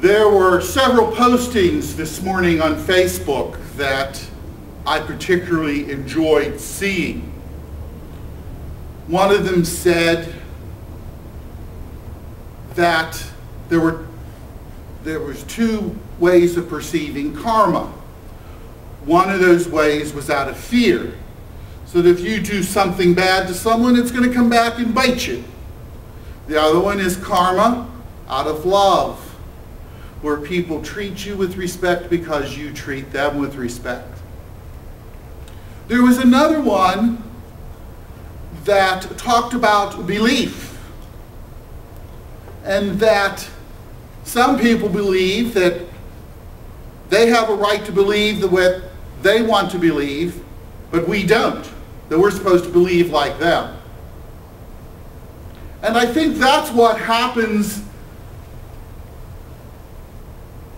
There were several postings this morning on Facebook that I particularly enjoyed seeing. One of them said that there was two ways of perceiving karma. One of those ways was out of fear. So that if you do something bad to someone, it's going to come back and bite you. The other one is karma out of love, where people treat you with respect because you treat them with respect. There was another one that talked about belief, and that some people believe that they have a right to believe the way they want to believe, but we don't, that we're supposed to believe like them. And I think that's what happens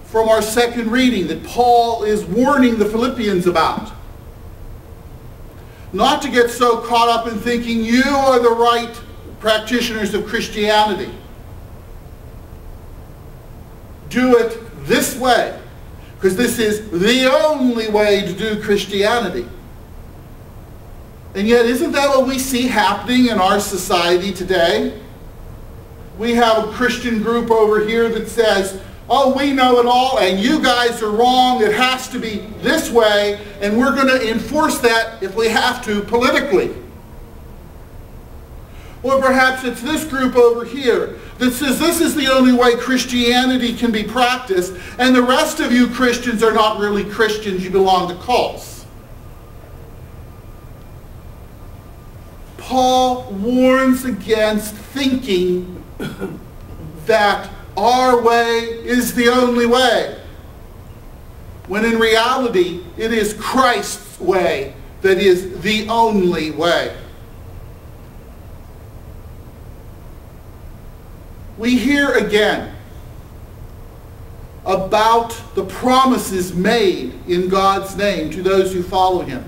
from our second reading that Paul is warning the Philippians about. Not to get so caught up in thinking you are the right practitioners of Christianity. Do it this way, because this is the only way to do Christianity. And yet, isn't that what we see happening in our society today? We have a Christian group over here that says, oh, we know it all, and you guys are wrong. It has to be this way, and we're going to enforce that if we have to politically. Or perhaps it's this group over here that says this is the only way Christianity can be practiced, and the rest of you Christians are not really Christians, you belong to cults. Paul warns against thinking that our way is the only way, when in reality it is Christ's way that is the only way. We hear again about the promises made in God's name to those who follow him.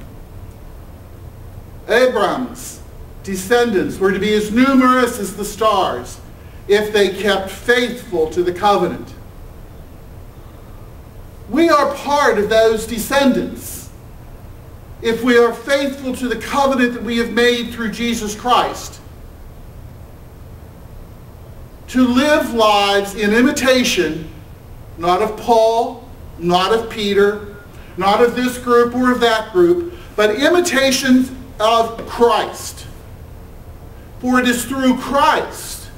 Abraham's descendants were to be as numerous as the stars if they kept faithful to the covenant. We are part of those descendants if we are faithful to the covenant that we have made through Jesus Christ. To live lives in imitation, not of Paul, not of Peter, not of this group or of that group, but imitations of Christ. For it is through Christ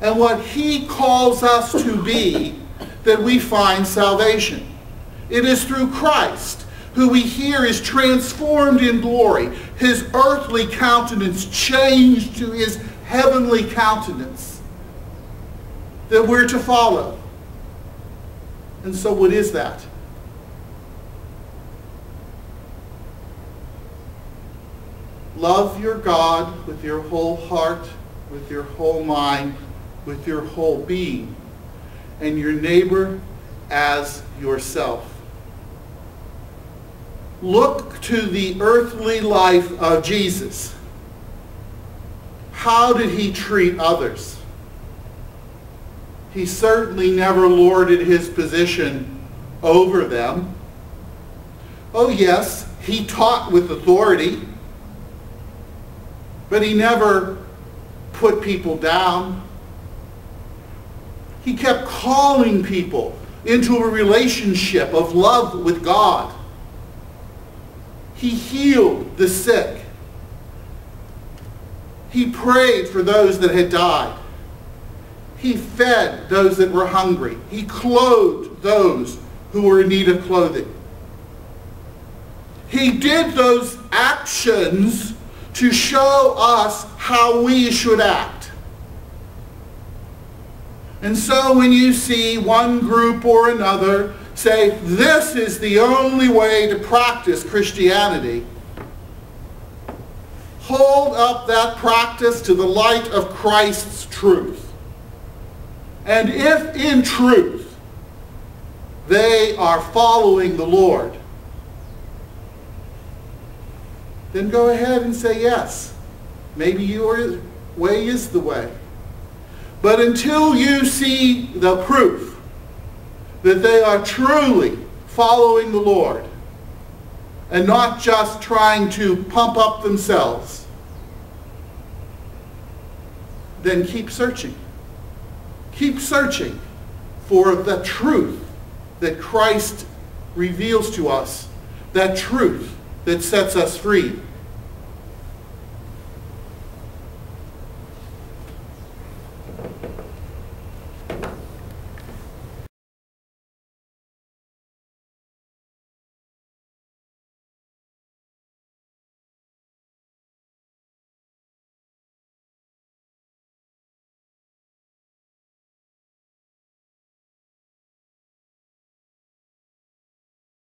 and what he calls us to be that we find salvation. It is through Christ, who we hear is transformed in glory, his earthly countenance changed to his heavenly countenance, that we're to follow. And so what is that? Love your God with your whole heart, with your whole mind, with your whole being, and your neighbor as yourself. Look to the earthly life of Jesus. How did he treat others? He certainly never lorded his position over them. Oh yes, he taught with authority, but he never put people down. He kept calling people into a relationship of love with God. He healed the sick. He prayed for those that had died. He fed those that were hungry. He clothed those who were in need of clothing. He did those actions to show us how we should act. And so when you see one group or another say, this is the only way to practice Christianity, hold up that practice to the light of Christ's truth. And if in truth they are following the Lord, then go ahead and say yes. Maybe your way is the way. But until you see the proof that they are truly following the Lord and not just trying to pump up themselves, then keep searching. Keep searching for the truth that Christ reveals to us, that truth that sets us free.